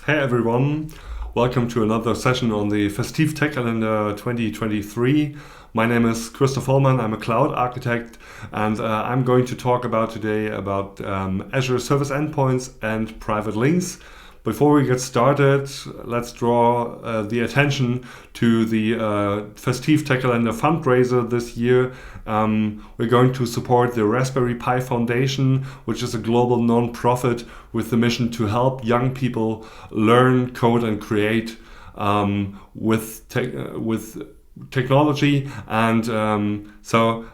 Hey everyone, welcome to another session on the Festive Tech Calendar 2023. My name is Christoph Hollmann, I'm a cloud architect, and I'm going to talk today about Azure Service Endpoints and private links. Before we get started, let's draw the attention to the Festive Tech Calendar fundraiser this year. We're going to support the Raspberry Pi Foundation, which is a global non-profit with the mission to help young people learn, code, and create with technology, and so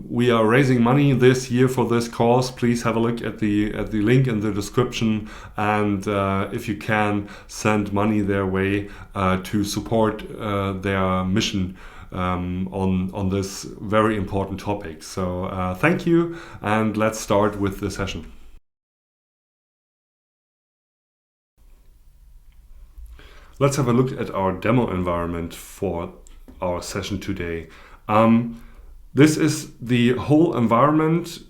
we are raising money this year for this cause. Please have a look at the link in the description, and if you can, send money their way to support their mission on this very important topic. So thank you, and let's start with the session. Let's have a look at our demo environment for our session today. This is the whole environment.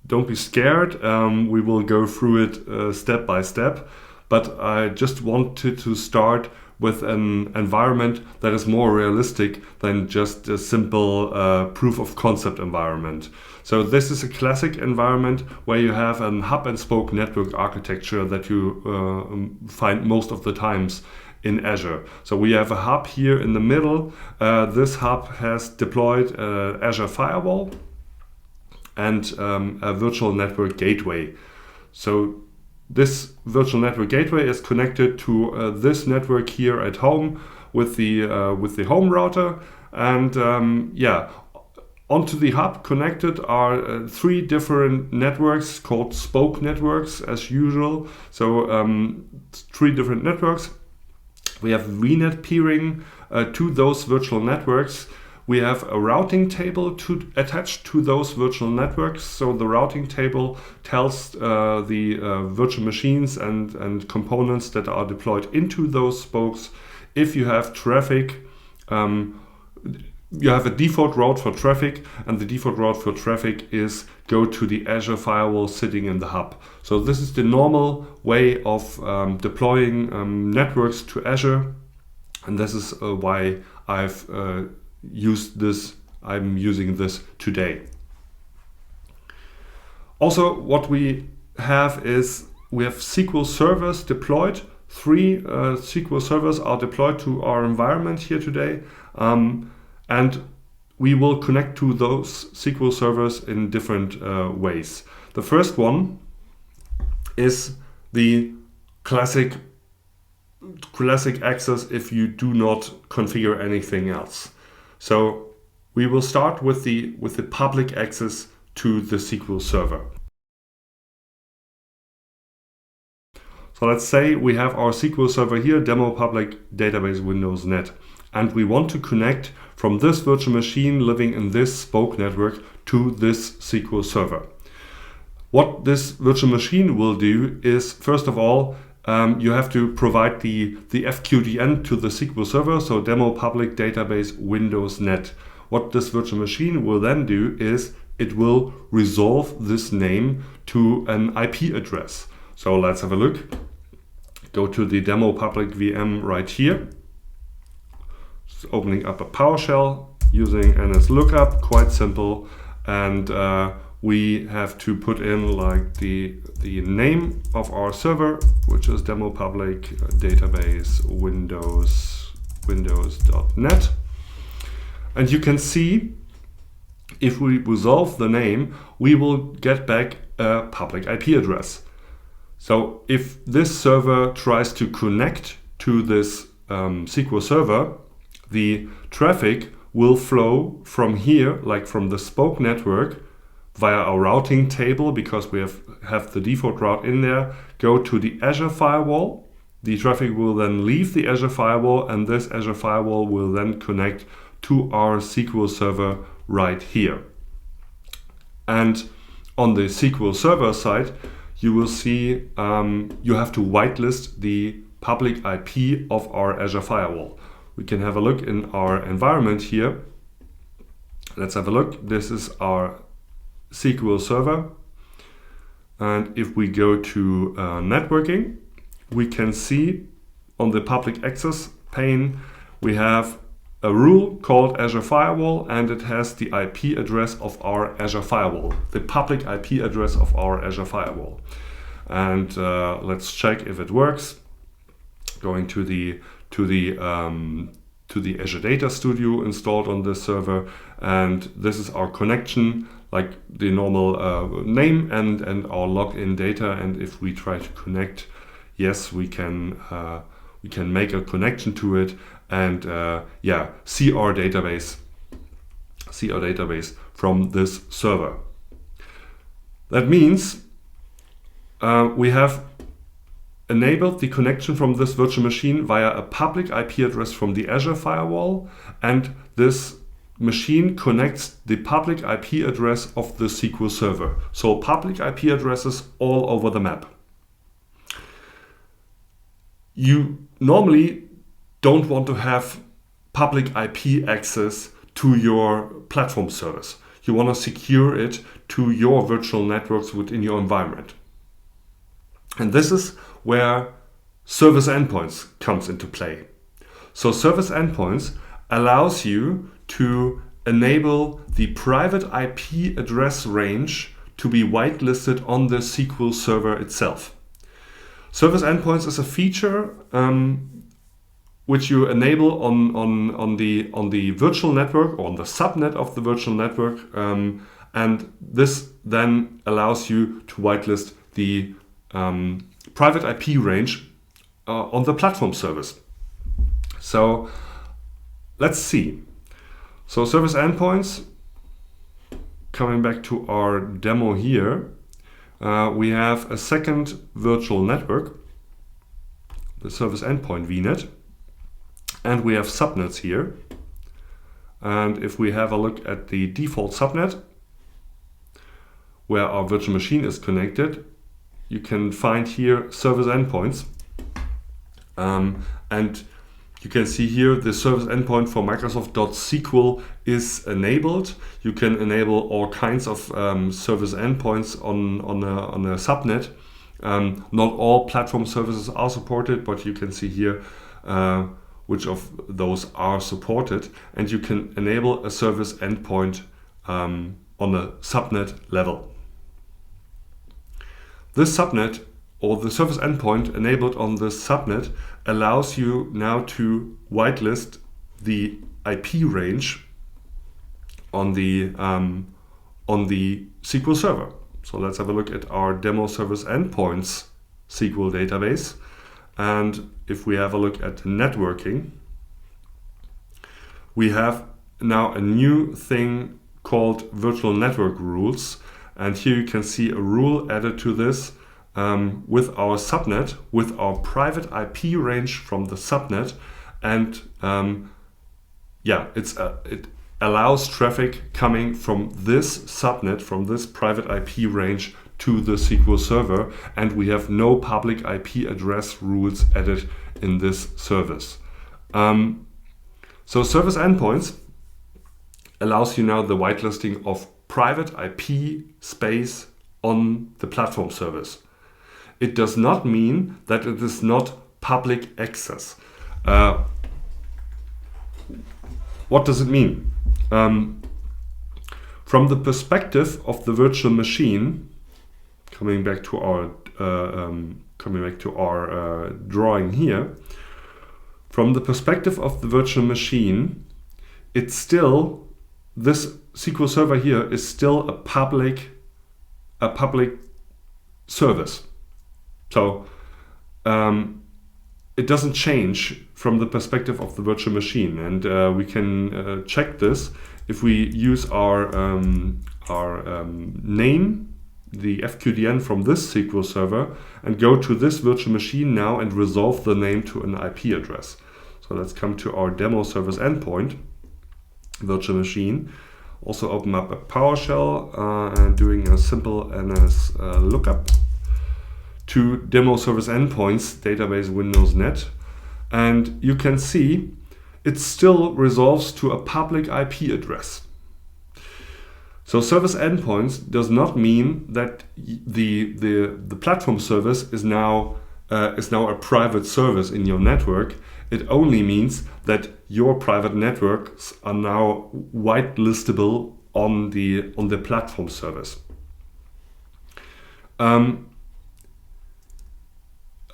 Don't be scared. We will go through it step by step, but I just wanted to start with an environment that is more realistic than just a simple proof of concept environment. So this is a classic environment where you have an hub and spoke network architecture that you find most of the times in Azure. So we have a hub here in the middle. This hub has deployed Azure Firewall and a virtual network gateway. So this virtual network gateway is connected to this network here at home with the home router, and onto the hub connected are three different networks called spoke networks as usual. So three different networks. We have VNet peering to those virtual networks. We have a routing table attached to those virtual networks. So the routing table tells the virtual machines and components that are deployed into those spokes, if you have traffic, you have a default route for traffic, and the default route for traffic is go to the Azure Firewall sitting in the hub. So this is the normal way of deploying networks to Azure, and this is why I've used this. I'm using this today. Also, what we have is we have SQL servers deployed. Three SQL servers are deployed to our environment here today. And we will connect to those SQL servers in different ways. The first one is the classic access if you do not configure anything else. So we will start with the public access to the SQL server. So let's say we have our SQL server here, demo public database Windows net, and we want to connect from this virtual machine living in this spoke network to this SQL server. What this virtual machine will do is, first of all, you have to provide the FQDN to the SQL server, so demo public database Windows net. What this virtual machine will then do is it will resolve this name to an IP address. So let's have a look. Go to the demo public VM right here. Just opening up a PowerShell using NSLOOKUP, quite simple, and we have to put in like the name of our server, which is demo public database windows.net, and you can see if we resolve the name, we will get back a public IP address. So if this server tries to connect to this SQL server, the traffic will flow from here, like from the spoke network, via our routing table, because we have the default route in there, go to the Azure Firewall. The traffic will then leave the Azure Firewall, and this Azure Firewall will then connect to our SQL server right here. And on the SQL server side, you will see you have to whitelist the public IP of our Azure Firewall. We can have a look in our environment here. Let's have a look. This is our SQL server. And if we go to networking, we can see on the public access pane, we have a rule called Azure Firewall, and it has the IP address of our Azure Firewall, the public IP address of our Azure Firewall. And let's check if it works. Going to the Azure Data Studio installed on this server, and this is our connection, like the normal name and our login data. And if we try to connect, yes, we can make a connection to it and see our database from this server. That means we have enabled the connection from this virtual machine via a public IP address from the Azure Firewall, and this machine connects the public IP address of the SQL Server. So public IP addresses all over the map. You normally don't want to have public IP access to your platform service. You want to secure it to your virtual networks within your environment. And this is where service endpoints comes into play. So service endpoints allows you to enable the private IP address range to be whitelisted on the SQL Server itself. Service endpoints is a feature which you enable on the virtual network or on the subnet of the virtual network, and this then allows you to whitelist the private IP range on the platform service. So let's see. So service endpoints, coming back to our demo here, we have a second virtual network, the service endpoint VNet, and we have subnets here. And if we have a look at the default subnet, where our virtual machine is connected, you can find here service endpoints, and you can see here the service endpoint for Microsoft.SQL is enabled. You can enable all kinds of service endpoints on a subnet. Not all platform services are supported, but you can see here which of those are supported, and you can enable a service endpoint on a subnet level. This subnet, or the service endpoint enabled on this subnet, allows you now to whitelist the IP range on the SQL Server. So let's have a look at our demo service endpoints SQL database. And if we have a look at networking, we have now a new thing called virtual network rules. And here you can see a rule added to this with our subnet, with our private IP range from the subnet. And it allows traffic coming from this subnet, from this private IP range to the SQL Server. And we have no public IP address rules added in this service. So service endpoints allows you now the whitelisting of private IP space on the platform service. It does not mean that it is not public access. What does it mean? From the perspective of the virtual machine, coming back to our drawing here, from the perspective of the virtual machine, it's still, this SQL Server here is still a public service. So it doesn't change from the perspective of the virtual machine, and we can check this if we use our name, the FQDN from this SQL Server, and go to this virtual machine now and resolve the name to an IP address. So let's come to our demo service endpoint virtual machine. Also open up a PowerShell and doing a simple NS lookup to demo service endpoints database Windows Net, and you can see it still resolves to a public IP address. So service endpoints does not mean that the platform service is now is now a private service in your network, it only means that your private networks are now whitelistable on the platform service.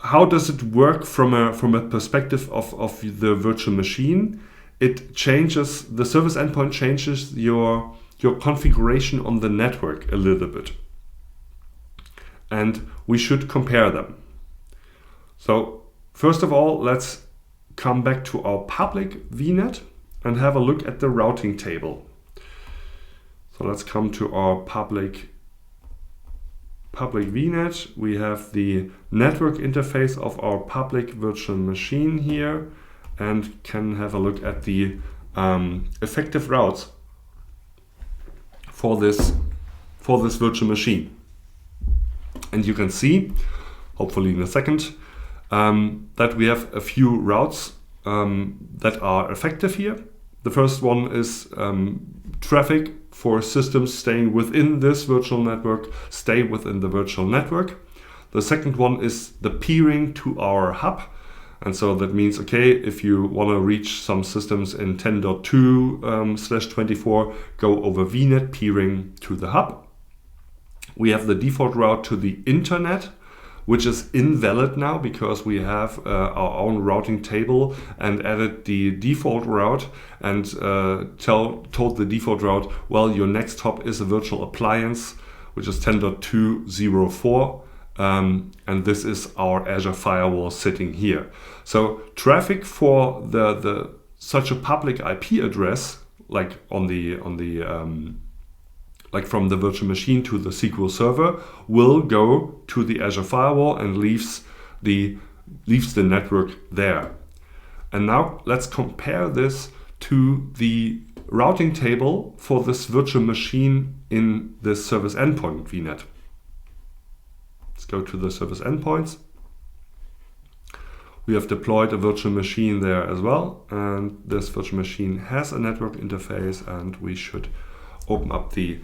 How does it work from a perspective of the virtual machine? It changes, the service endpoint changes your configuration on the network a little bit. And we should compare them. So first of all, let's come back to our public VNet and have a look at the routing table. So let's come to our public VNet. We have the network interface of our public virtual machine here and can have a look at the effective routes for this virtual machine. And you can see, hopefully in a second, that we have a few routes that are effective here. The first one is traffic for systems staying within this virtual network, stay within the virtual network. The second one is the peering to our hub. And so that means, okay, if you want to reach some systems in 10.2/24, go over VNet peering to the hub. We have the default route to the internet, which is invalid now because we have our own routing table and added the default route and told the default route, well, your next hop is a virtual appliance, which is 10.204. And this is our Azure firewall sitting here. So traffic for such a public IP address, like like from the virtual machine to the SQL server, will go to the Azure firewall and leaves the network there. And now let's compare this to the routing table for this virtual machine in this service endpoint VNet. Let's go to the service endpoints. We have deployed a virtual machine there as well, and this virtual machine has a network interface, and we should open up the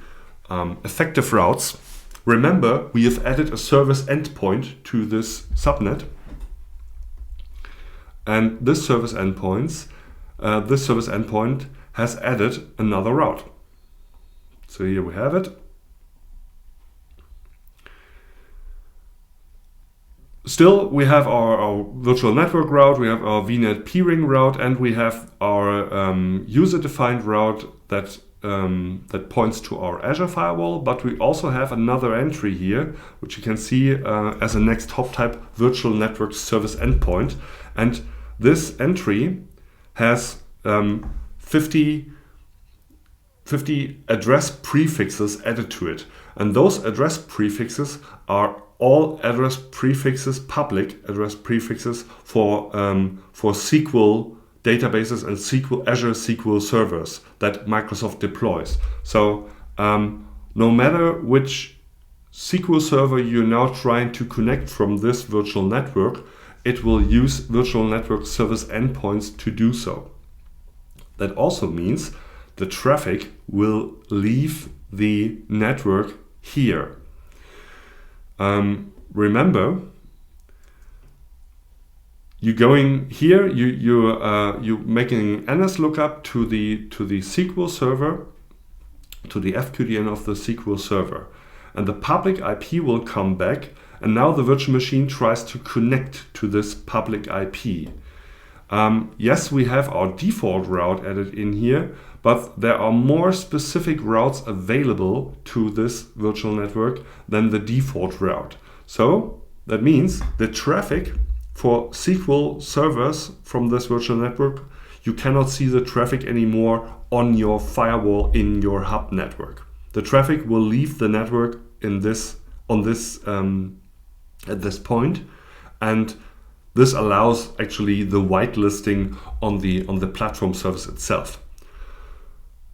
effective routes. Remember, we have added a service endpoint to this subnet, and this service endpoint has added another route. So here we have it. Still, we have our virtual network route, we have our VNet peering route, and we have our user-defined route that points to our Azure firewall. But we also have another entry here, which you can see as a next hop type virtual network service endpoint. And this entry has 50 address prefixes added to it. And those address prefixes are all address prefixes, public address prefixes for SQL databases and Azure SQL servers that Microsoft deploys. So no matter which SQL server you're now trying to connect from this virtual network, it will use virtual network service endpoints to do so. That also means the traffic will leave the network here. Remember, you're going here. You're making an NS lookup to the SQL server, to the FQDN of the SQL server, and the public IP will come back. And now the virtual machine tries to connect to this public IP. Yes, we have our default route added in here, but there are more specific routes available to this virtual network than the default route. So that means the traffic for SQL servers from this virtual network, you cannot see the traffic anymore on your firewall in your hub network. The traffic will leave the network at this point, and this allows actually the whitelisting on the platform service itself.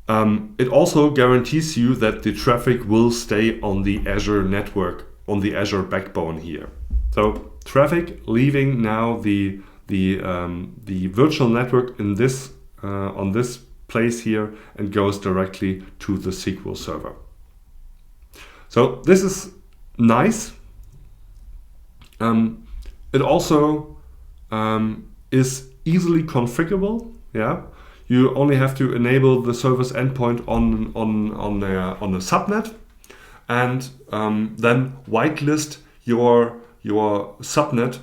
It also guarantees you that the traffic will stay on the Azure network, on the Azure backbone here. So traffic leaving now the virtual network in this on this place here and goes directly to the SQL server. So this is nice. It also is easily configurable. Yeah, you only have to enable the service endpoint on a subnet, and then whitelist your subnet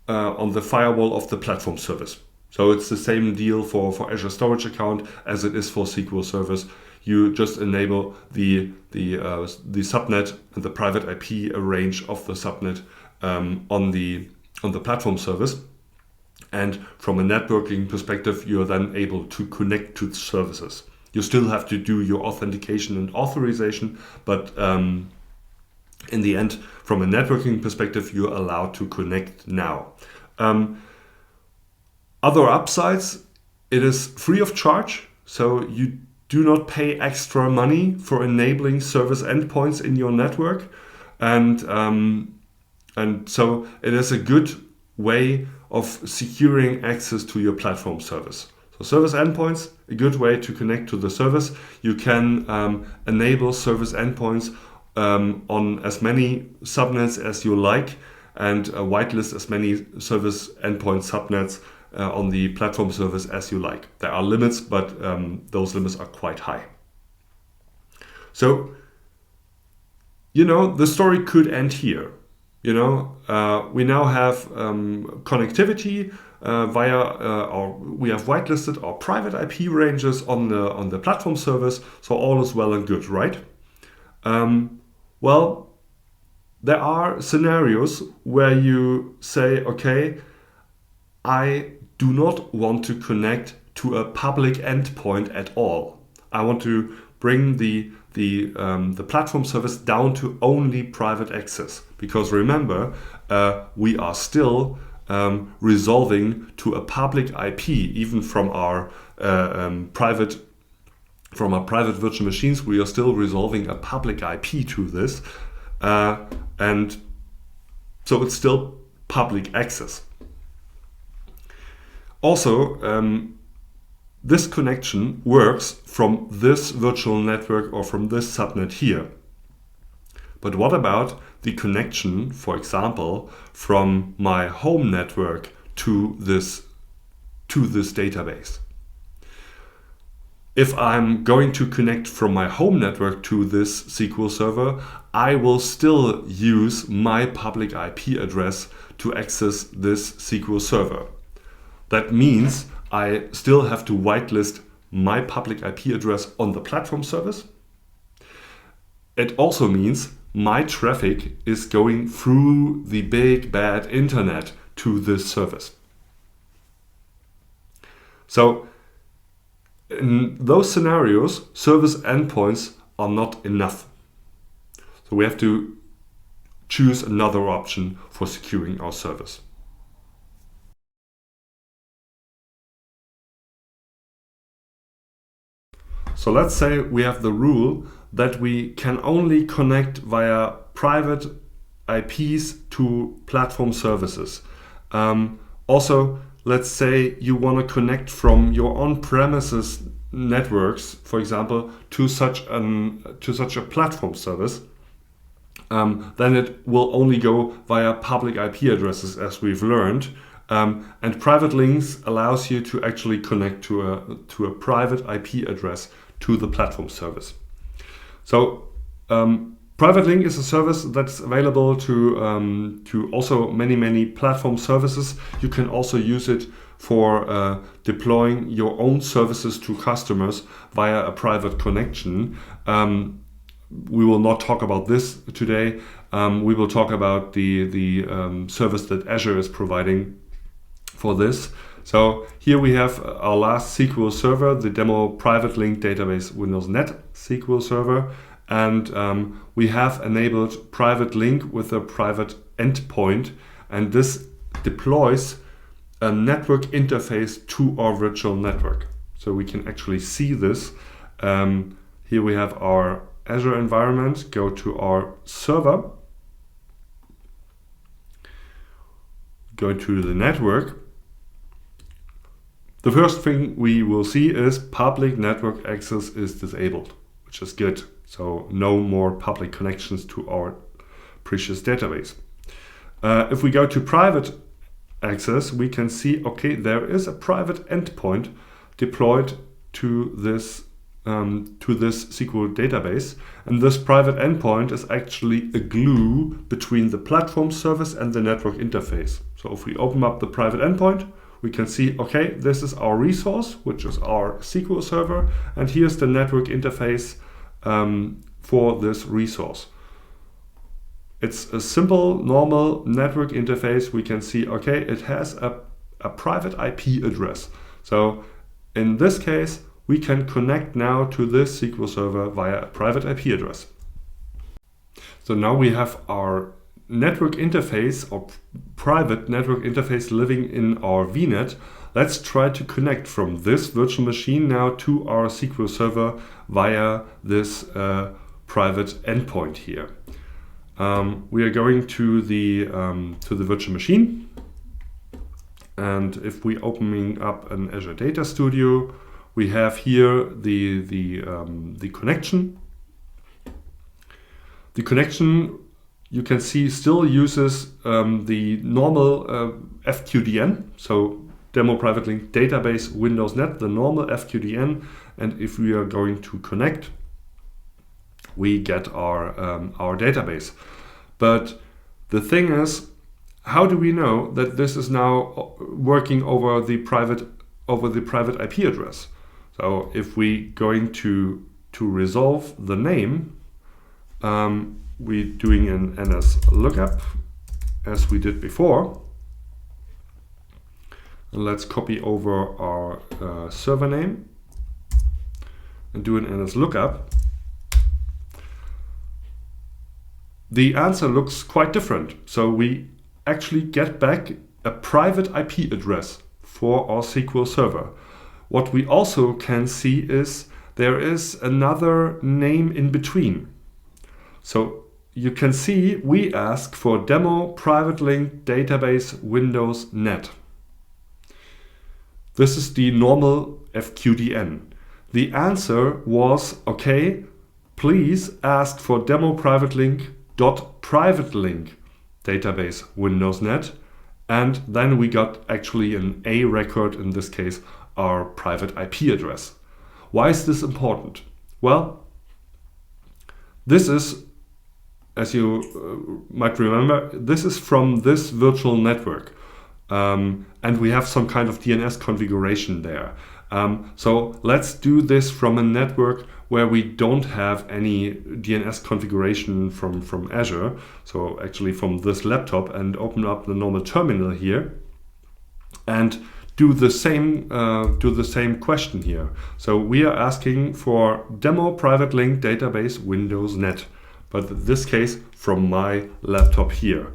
on the firewall of the platform service. So it's the same deal for Azure Storage Account as it is for SQL Service. You just enable the subnet and the private IP range of the subnet on the platform service. And from a networking perspective, you're then able to connect to the services. You still have to do your authentication and authorization, but in the end, from a networking perspective, you're allowed to connect now. Other upsides, it is free of charge, so you do not pay extra money for enabling service endpoints in your network, and so it is a good way of securing access to your platform service. So service endpoints, a good way to connect to the service. You can enable service endpoints on as many subnets as you like, and whitelist as many service endpoint subnets on the platform service as you like. There are limits, but those limits are quite high. So, the story could end here. We now have connectivity we have whitelisted our private IP ranges on the platform service, so all is well and good, right? Well, there are scenarios where you say, okay, I do not want to connect to a public endpoint at all. I want to bring the platform service down to only private access, because remember, we are still resolving to a public IP, even from our private virtual machines. We are still resolving a public IP to this, and so it's still public access. Also, this connection works from this virtual network or from this subnet here. But what about the connection, for example, from my home network to this database? If I'm going to connect from my home network to this SQL server, I will still use my public IP address to access this SQL server. That means I still have to whitelist my public IP address on the platform service. It also means my traffic is going through the big bad internet to this service. So in those scenarios, service endpoints are not enough. So we have to choose another option for securing our service. So let's say we have the rule that we can only connect via private IPs to platform services. Also, let's say you want to connect from your on-premises networks, for example, to such a platform service. Then it will only go via public IP addresses, as we've learned. And private links allows you to actually connect to a private IP address to the platform service. So private link is a service that's available to also many platform services. You can also use it for deploying your own services to customers via a private connection. We will not talk about this today. We will talk about the service that Azure is providing for this. So here we have our last SQL server, the demo private link database Windows Net SQL server. And we have enabled private link with a private endpoint. And this deploys a network interface to our virtual network. So we can actually see this. Here we have our Azure environment. Go to our server. Go to the network. The first thing we will see is public network access is disabled, which is good. So no more public connections to our precious database. If we go to private access, we can see, okay, there is a private endpoint deployed to this SQL database, and this private endpoint is actually a glue between the platform service and the network interface. So if we open up the private endpoint, we can see, okay, this is our resource, which is our SQL server, and here's the network interface for this resource. It's a simple, normal network interface. We can see, okay, it has a private IP address. So in this case, we can connect now to this SQL server via a private IP address. So now we have our network interface or private network interface living in our VNet. Let's try to connect from this virtual machine now to our SQL server via this private endpoint here. We are going to the virtual machine, and if we opening up an Azure Data Studio, we have here the connection. The connection, you can see, still uses the normal FQDN, so demo private link database Windows Net, the normal FQDN. And if we are going to connect, we get our database. But the thing is, how do we know that this is now working over the private IP address? So if we going to resolve the name, we're doing an NS lookup as we did before. And let's copy over our server name and do an NS lookup. The answer looks quite different. So we actually get back a private IP address for our SQL server. What we also can see is there is another name in between. So you can see we ask for demo private link database Windows Net. This is the normal FQDN. The answer was, okay, please ask for demo private link .private link database Windows Net, and then we got actually an A record, in this case our private IP address. Why is this important? Well, this is, as you might remember, this is from this virtual network, and we have some kind of DNS configuration there. So let's do this from a network where we don't have any DNS configuration from Azure. So actually from this laptop, and open up the normal terminal here and do the same question here. So we are asking for demo private link database Windows Net, but in this case from my laptop here.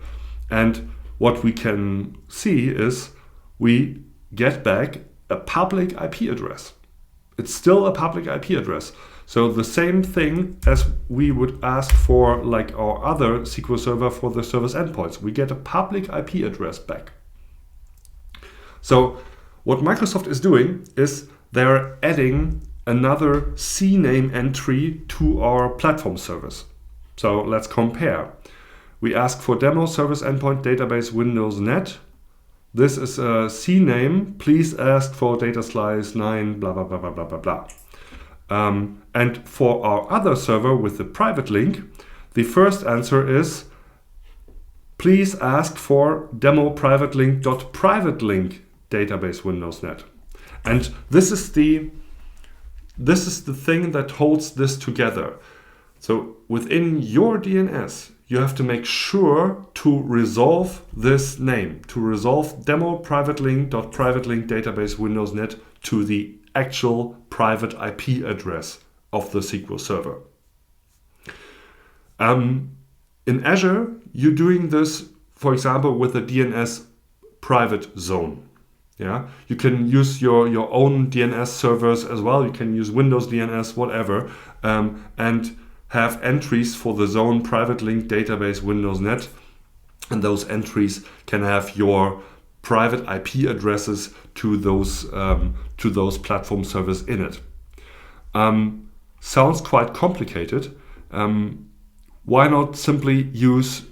And what we can see is we get back a public IP address. It's still a public IP address. So the same thing as we would ask for like our other SQL server for the service endpoints. We get a public IP address back. So what Microsoft is doing is they're adding another CNAME entry to our platform service. So let's compare. We ask for demo service endpoint database Windows Net. This is a CNAME. Please ask for data slice 9, blah, blah, blah, blah, blah, blah, blah. And for our other server with the private link, the first answer is, please ask for demo private link .private link database Windows Net. And this is the thing that holds this together. So within your DNS, you have to make sure to resolve this name, to resolve demo private link database Windows Net to the actual private IP address of the SQL server. In Azure, you're doing this, for example, with a DNS private zone. Yeah, you can use your own DNS servers as well. You can use Windows DNS, whatever, and have entries for the zone private link database Windows Net, and those entries can have your private IP addresses to those platform servers in it. Sounds quite complicated. Why not simply use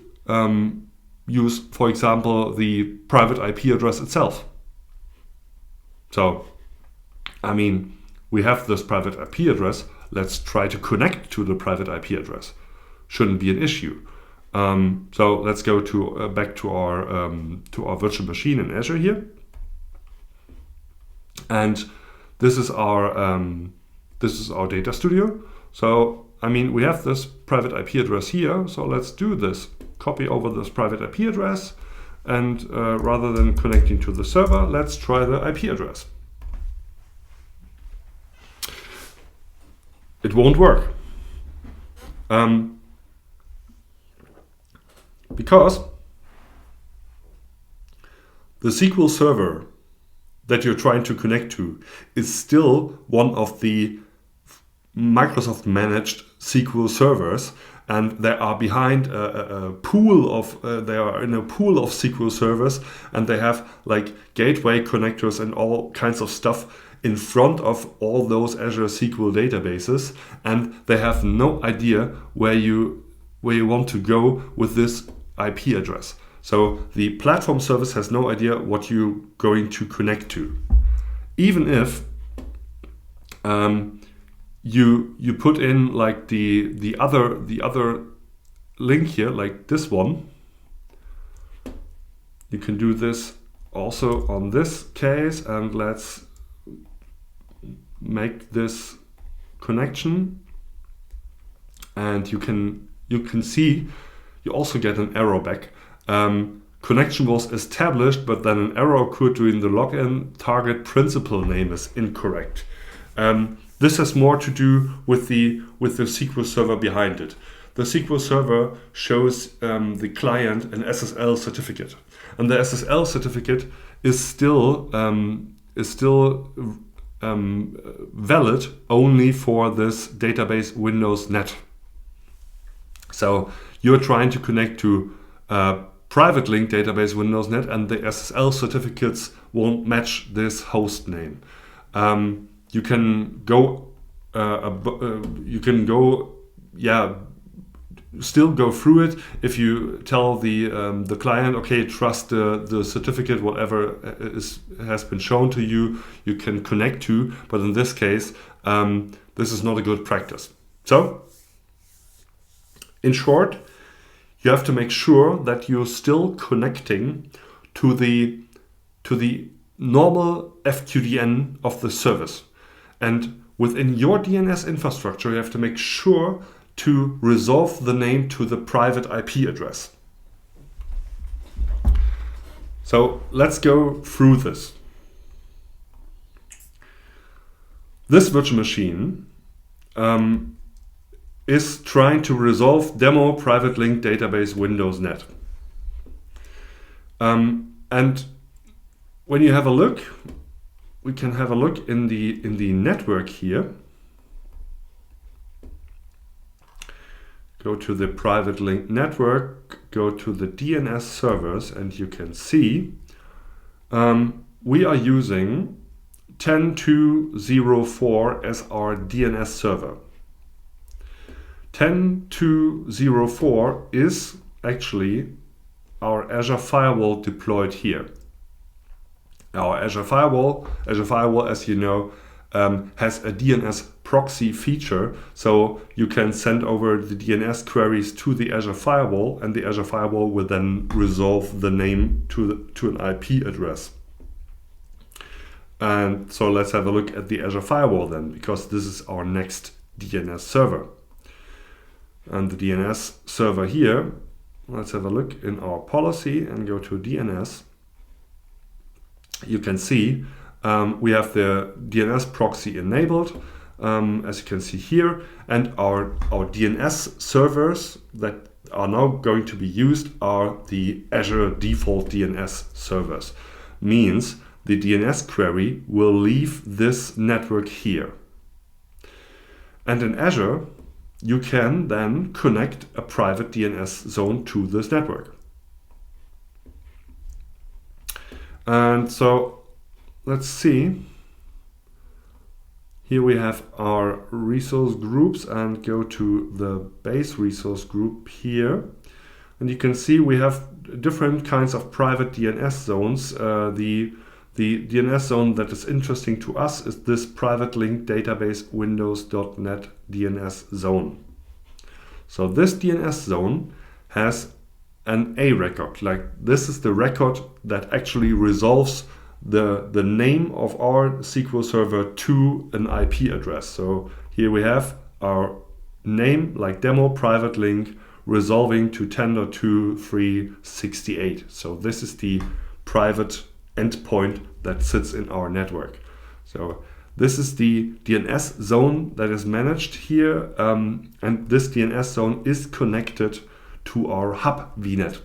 use, for example, the private IP address itself. So, I mean, we have this private IP address. Let's try to connect to the private IP address. Shouldn't be an issue. So let's go to back to our virtual machine in Azure here, and this is our data studio. So I mean, we have this private IP address here. So let's do this. Copy over this private IP address, and rather than connecting to the server, let's try the IP address. It won't work. Because the SQL server that you're trying to connect to is still one of the Microsoft managed SQL servers, and they are behind a pool of they are in a pool of SQL servers, and they have like gateway connectors and all kinds of stuff in front of all those Azure SQL databases, and they have no idea where you want to go with this IP address. So the platform service has no idea what you're going to connect to. Even if you put in like the other link here, like this one, you can do this also on this case, and let's make this connection, and you can see you also get an error back. Connection was established, but then an error occurred during the login. Target principal name is incorrect. This has more to do with the SQL server behind it. The SQL server shows the client an SSL certificate, and the SSL certificate is still valid only for this database Windows Net. So you're trying to connect to a private link database Windows Net, and the SSL certificates won't match this host name. You can go, still go through it if you tell the client, okay, trust the certificate, whatever has been shown to you, you can connect to. But in this case, this is not a good practice. So, in short, you have to make sure that you're still connecting to the normal FQDN of the service. And within your DNS infrastructure, you have to make sure to resolve the name to the private IP address. So let's go through this. This virtual machine is trying to resolve demo private link database Windows Net. And when you have a look, we can have a look in the network here. Go to the private link network, go to the DNS servers, and you can see we are using 10.2.04 as our DNS server. 10.2.04 is actually our Azure Firewall deployed here. Our Azure Firewall, as you know, has a DNS proxy feature, so you can send over the DNS queries to the Azure Firewall, and the Azure Firewall will then resolve the name to an IP address. And so let's have a look at the Azure Firewall then, because this is our next DNS server. And the DNS server here, let's have a look in our policy and go to DNS. You can see we have the DNS proxy enabled, as you can see here, and our DNS servers that are now going to be used are the Azure default DNS servers. Means the DNS query will leave this network here. And in Azure, you can then connect a private DNS zone to this network. And so let's see. Here we have our resource groups, and go to the base resource group here. and you can see we have different kinds of private DNS zones. The DNS zone that is interesting to us is this private link database windows.net DNS zone. So this DNS zone has an A record. Like this is the record that actually resolves the name of our SQL server to an IP address. So here we have our name, like demo private link, resolving to 10.2.3.68. So this is the private endpoint that sits in our network. So this is the DNS zone that is managed here, and this DNS zone is connected to our hub VNet.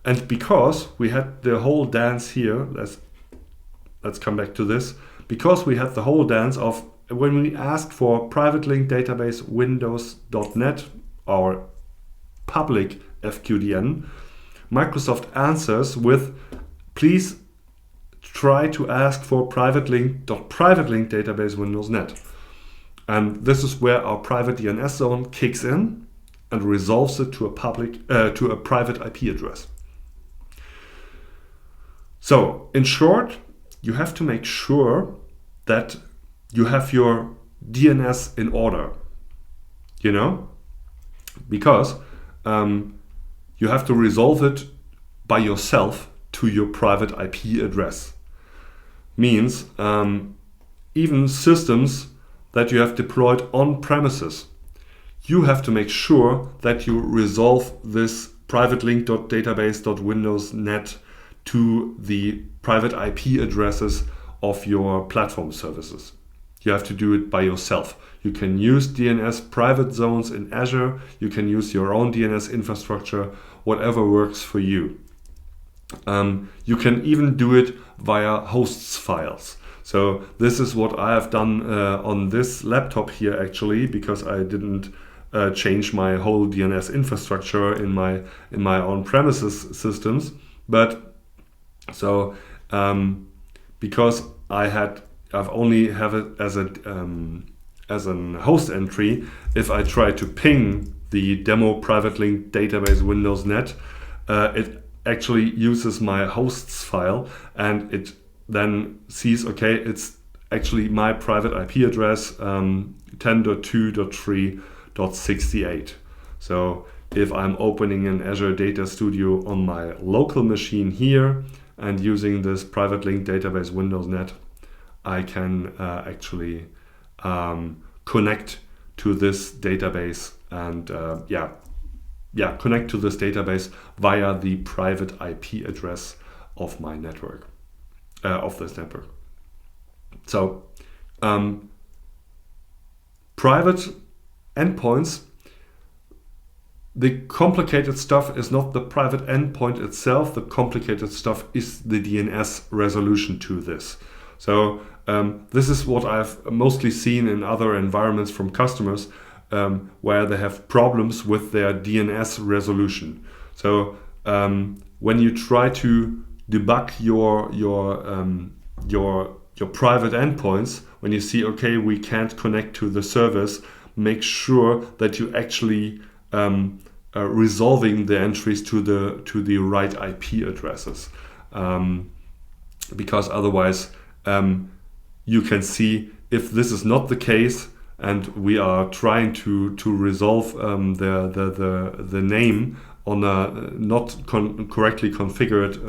And because we had the whole dance here, let's come back to this, because we had the whole dance of when we asked for private link database windows.net, our public FQDN, Microsoft answers with, please try to ask for private link database windows.net. And this is where our private DNS zone kicks in and resolves it to a private IP address. So in short, you have to make sure that you have your DNS in order, because you have to resolve it by yourself to your private IP address. Means even systems that you have deployed on premises, you have to make sure that you resolve this private link.database.windows.net to the private IP addresses of your platform services. You have to do it by yourself. You can use DNS private zones in Azure. You can use your own DNS infrastructure, whatever works for you. You can even do it via hosts files. So this is what I have done on this laptop here actually, because I didn't change my whole DNS infrastructure in my on-premises systems. But so because I've only have it as an host entry, if I try to ping the demo private link database windows.net, it actually uses my hosts file, and it then sees, okay, it's actually my private IP address 10.2.3.68. So if I'm opening an Azure Data Studio on my local machine here and using this private link database windows.net, I can actually connect to this database and connect to this database via the private IP address of my network, of this network. So private endpoints, the complicated stuff is not the private endpoint itself. The complicated stuff is the DNS resolution to this. So this is what I've mostly seen in other environments from customers, where they have problems with their DNS resolution. So when you try to debug your private endpoints, when you see, okay, we can't connect to the service, make sure that you actually resolving the entries to the right IP addresses, because otherwise you can see if this is not the case and we are trying to resolve the name on a not correctly configured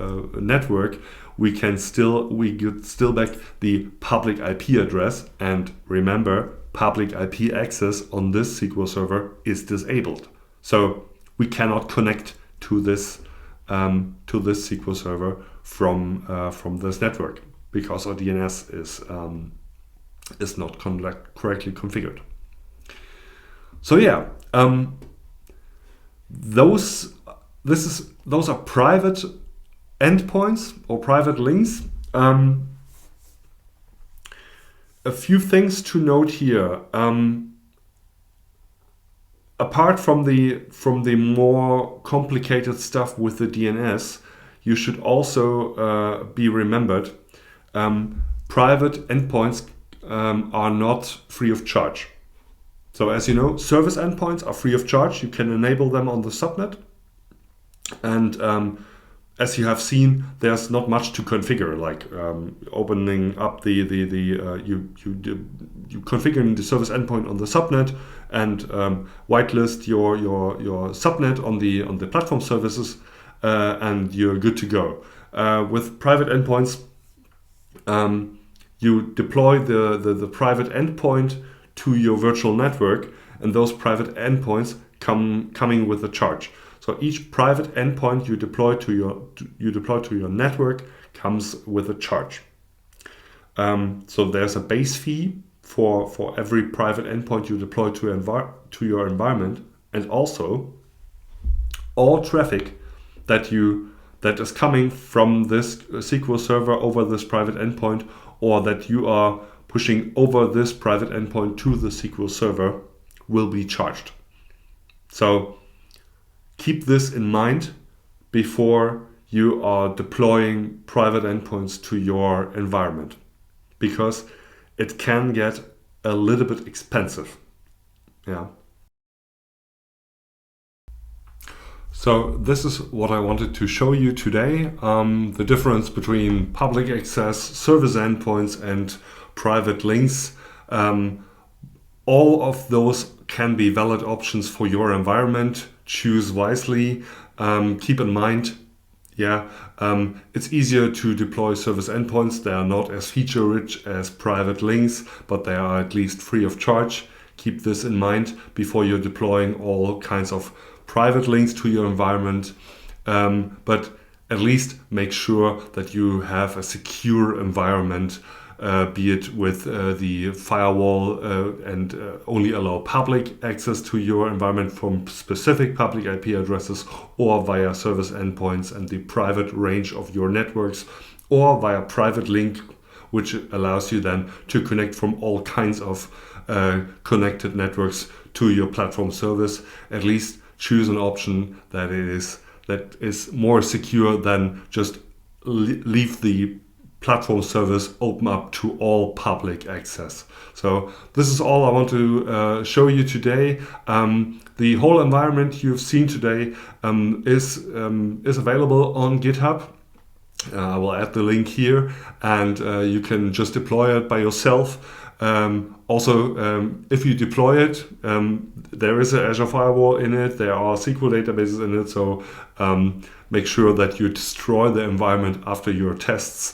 network, we get still back the public IP address, and remember, public IP access on this SQL server is disabled. So we cannot connect to this SQL server from this network, because our DNS is not correctly configured. So yeah, those are private endpoints or private links. A few things to note here. Apart from the more complicated stuff with the DNS, you should also be remembered, private endpoints are not free of charge. So as you know, service endpoints are free of charge. You can enable them on the subnet. And as you have seen, there's not much to configure, like opening up you configuring the service endpoint on the subnet and whitelist your subnet on the platform services, and you're good to go. With private endpoints, you deploy the private endpoint to your virtual network, and those private endpoints coming with a charge. So each private endpoint you deploy to your network comes with a charge. So there's a base fee for every private endpoint you deploy to your environment, and also all traffic that is coming from this SQL server over this private endpoint, or that you are pushing over this private endpoint to the SQL server, will be charged. So keep this in mind before you are deploying private endpoints to your environment, because it can get a little bit expensive. Yeah. So this is what I wanted to show you today, the difference between public access, service endpoints, and private links. All of those can be valid options for your environment. Choose wisely. Keep in mind, it's easier to deploy service endpoints. They are not as feature rich as private links, but they are at least free of charge. Keep this in mind before you're deploying all kinds of private links to your environment. But at least make sure that you have a secure environment, be it with the firewall and only allow public access to your environment from specific public IP addresses, or via service endpoints and the private range of your networks, or via private link, which allows you then to connect from all kinds of connected networks to your platform service. At least choose an option that is more secure than just leave the platform service open up to all public access. So this is all I want to show you today. The whole environment you've seen today is available on GitHub. I will add the link here, and you can just deploy it by yourself. If you deploy it, there is an Azure firewall in it, there are SQL databases in it, so make sure that you destroy the environment after your tests,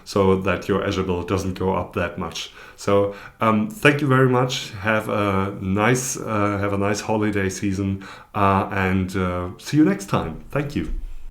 so that your Azure bill doesn't go up that much. So thank you very much. Have a nice holiday season, and see you next time. Thank you.